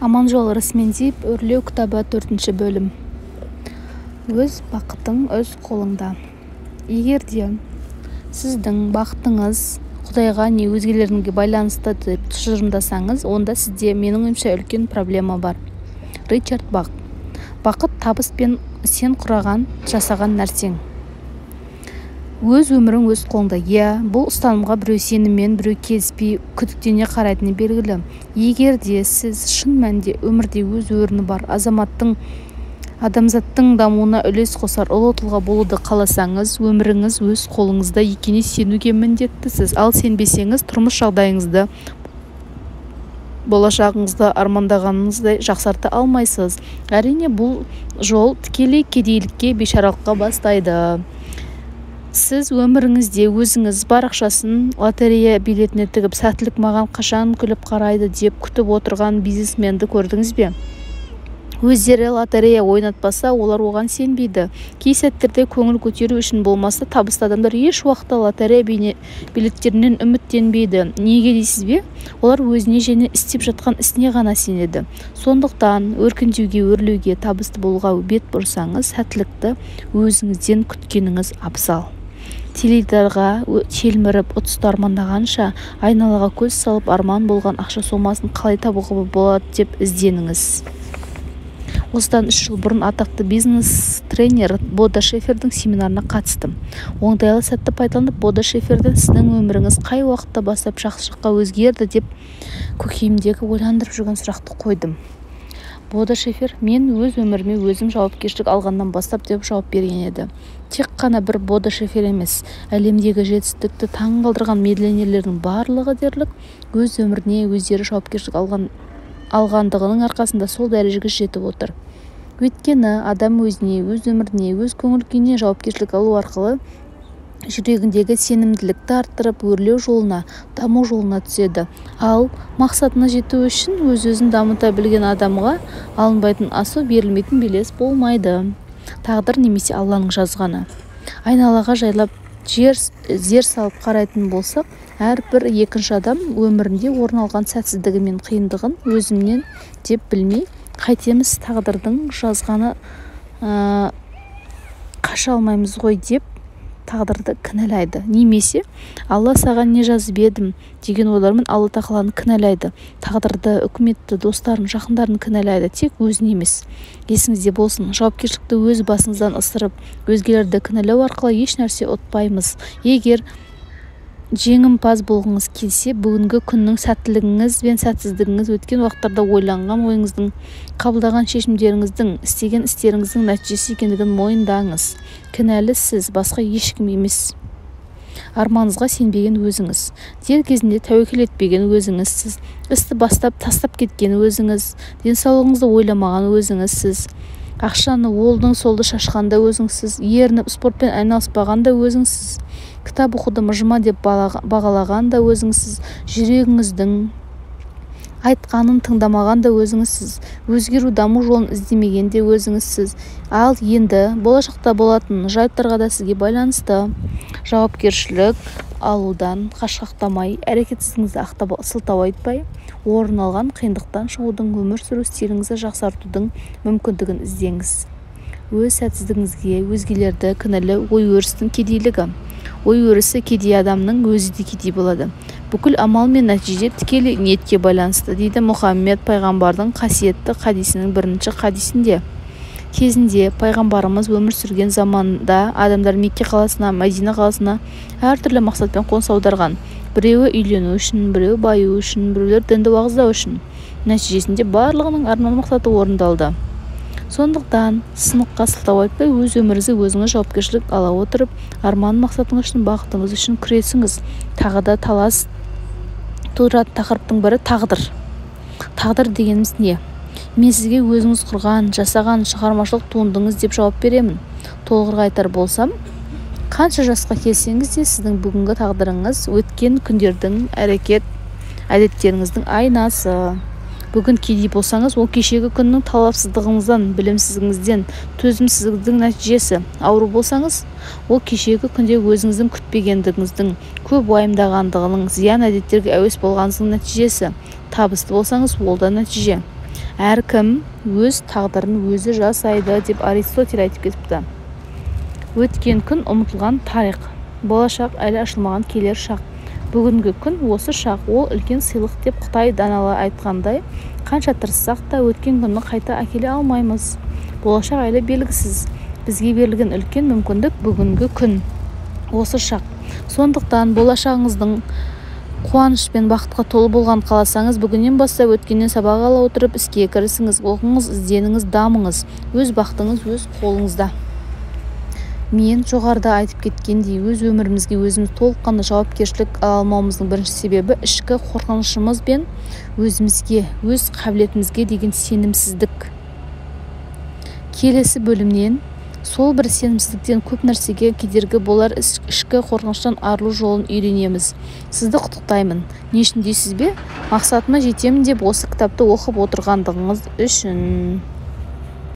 Аманжол Расмендиев өрлеу кітабы 4 бөлім. Өз бақытың өз қолыңда. Егер де сіздің бақытыңыз Құдайға не өзгелерге байланысты деп тұжырымдасаңыз, онда сізде менің ойымша үлкен проблема бар. Ричард Бах. Бақыт табыс пен сен құраған, жасаған нәрсең. Өз өмірің өз қолыңда. Бұл ұстанымға біреу сеніммен, біреу келіспей, күдіктене қарайтыны белгілі. Егер де сіз шын мәнінде өмірде өз орны бар адамзаттың дамуына үлес қосар ұлы тұлға болуды қаласаңыз, өміріңіз өз қолыңызда екеніне сенуге міндеттісіз. Ал сенбесеңіз, тұрмыс жағдайыңызды, болашағыңызды армандағаныңыздай жақсарта алмайсыз. Әрине, бұл жол тікелей кедейлікке, бейшаралыққа бастайды. Сіз өміріңізде өзіңіз бар ақшасын лотерея билетіне тігіп, сәттілік маған қашан күліп қарайды деп күтіп отырған бизнесменді көрдіңіз бе? Өздері лотерея ойнатпаса, олар оған сенбейді. Кей сәттерде көңіл көтеру үшін болмаса, табысты адамдар еш уақытта лотерея билеттерінен үміттенбейді. Неге дейсіз бе? Олар өзіне және істеп жатқан ісіне ғана сенеді. Сондықтан өркендеуге, өрлеуге, табысты болуға бет бұрсаңыз, сәттілікті өзіңізден күткеніңіз абзал. Теледидарға телміріп ұтысты армандағанша, айналаға көз салып арман болған ақша сомасын қалай табуға болады деп ізденіңіз. Осыдан 3 жыл бұрын атақты бизнес-тренер Бода Шефердің семинарына қатыстым. Оңтайлы сәтті пайдаланып, Бода Шеферден сіздің өміріңіз қай уақытта бастап жақсы жаққа өзгерді деп көкейімдегі ойландырып жүрген сұрақты қойдым. Бода Шефер, мен өз өміріме өзім жауапкершілік алғаннан бастап деп жауап берген еді. Тек қана бір Бода Шефер емес, әлемдегі жетістікті таң қалдырған миллионерлердің барлығы дерлік өз өміріне өздері жауапкершілік алғандығының арқасында сол дәрежеге жетіп отыр. Өйткені адам өзіне, өз өміріне, өз көңіл-күйіне жауапкершілік алу арқылы жүрегіндегі сенімділікті арттырып, өрлеу жолына, даму жолына түседі. Ал мақсатына жету үшін өз-өзін дамыта білген адамға алынбайтын асу, берілмейтін белес болмайды. Тағдыр немесе Алланың жазғаны. Айналаға жайлап зер салып қарайтын болсақ, әрбір екінші адам өмірінде орын алған сәтсіздігі мен қиындығын өзімнен деп білмей, қайтеміз тағдырдың жазғаны қаша алмаймыз ғой деп тағдырды кінәлайды. Немесе Алла саған не жазып едім деген ойлармен Алла тағаланы кінәлайды. Тағдырды, үкіметті, достарын, жақындарын кінәлайды, тек өзін емес. Есіңізде болсын, жауапкершілікті өз басыңыздан ысырып, өзгелерді кінәлау арқылы еш нәрсе ұтпаймыз. Егер жеңімпаз болғыңыз келсе, бүгінгі күннің сәттілігіңіз бен сәтсіздігіңіз өткен уақыттарда ойланған ойыңыздың, қабылдаған шешімдеріңіздің, істеген істеріңіздің нәтижесі екендігін мойындаңыз. Кінәлі сіз, басқа ешкім емес. Арманыңызға сенбеген өзіңіз, дер кезінде тәуекел етпеген өзіңіз сіз, істі бастап тастап кеткен өзіңіз, денсаулығыңызды ойламаған өзіңіз сіз, ақшаны олдың солды шашқанда өзіңсіз, ерініп спортпен айналыспағанда өзіңсіз, кітап оқуды мыжыма деп бағалаған да өзіңсіз, жүрегіңіздің айтқанын тыңдамаған да өзіңізсіз, өзгеру даму жолын іздемеген де өзіңізсіз. Ал енді болашақта болатын жайттарға да сізге байланысты жауапкершілік алудан қашқақтамай, әрекетсізіңізді сылтау айтпай, орын алған қиындықтан шығудың, өмір сүру стиліңізді жақсартудың мүмкіндігін іздеңіз. Өз сәтсіздігіңізге өзгелерді кінәлі ой өрістің кедейлігі. Ой өрісі кедей адамның өзі де кедей болады. Бүкіл амал мен нәтиже тікелей ниетке байланысты, дейді Мұхаммед пайғамбардың қасиетті хадисінің 1-ші хадисінде. Кезінде пайғамбарымыз өмір сүрген заманда адамдар Мекке қаласына, Мәдина қаласына әртүрлі мақсатпен қоныс аударған. Біреуі үйлену үшін, біреуі баю үшін, біреулер дінді уағыздау үшін. Нәтижесінде барлығының арман мақсаты орындалды. Сондықтан сыныққа сылтау айтпай, өз өміріңізге өзіңіз жауапкершілік ала отырып, арман мақсатыңыз үшін, бақытыңыз үшін күресіңіз. Тағы да талас тудыратын тақырыптың бірі тағдыр. Тағдыр дегеніміз не? Мен сізге өзіңіз құрған, жасаған шығармашылық туындыңыз деп жауап беремін. Толығырақ айтар болсам, қанша жасқа келсеңіз де сіздің бүгінгі тағдырыңыз өткен күндердің әдеттеріңіздің айнасы. Бүгін кедей болсаңыз, ол кешегі күннің талапсыздығыңыздан, білімсіздігіңізден, төзімсіздігінің нәтижесі. Ауру болсаңыз, ол кешегі күнде өзіңіздің күтпегендігіңіздің, көп уайымдағандығының, зиян әдеттерге әуес болғаныңыздың нәтижесі. Табысты болсаңыз, ол да нәтиже. әркім өз тағдырын өзі жасайды деп Аристотель айтып кетіпті. Өткен күн ұмытылған тарих, болашақ әлі ашылмаған келер шақ. Бүгінгі күн осы шақ, ол үлкен сыйлық деп Қытай даналы айтқандай, қанша тырыссақ та өткен күнді қайта әкеле алмаймыз. Болашақ әлі белгісіз. Бізге берілген үлкен мүмкіндік бүгінгі күн, осы шақ. Сондықтан болашағыңыздың қуаныш пен бақытқа толы болған қаласаңыз, бүгіннен бастап өткеннен сабақ ала отырып іске кірісіңіз, оқыңыз, ізденіңіз, дамыңыз. Өз бақытыңыз өз қолыңызда. Мен жоғарыда айтып кеткендей, өз өмірімізге өзіміз толыққанды жауапкершілік ала алмауымыздың бірінші себебі ішкі қорқынышымыз бен өзімізге, өз қабілетімізге деген сенімсіздік. Келесі бөлімнен сол бір сенімсіздіктен көп нәрсеге кедергі болар ішкі қорқыныштан арылу жолын үйренеміз. Сізді құттықтаймын. Не үшін дейсіз бе? Мақсатыма жетемін деп осы кітапты оқып отырғандығыңыз үшін.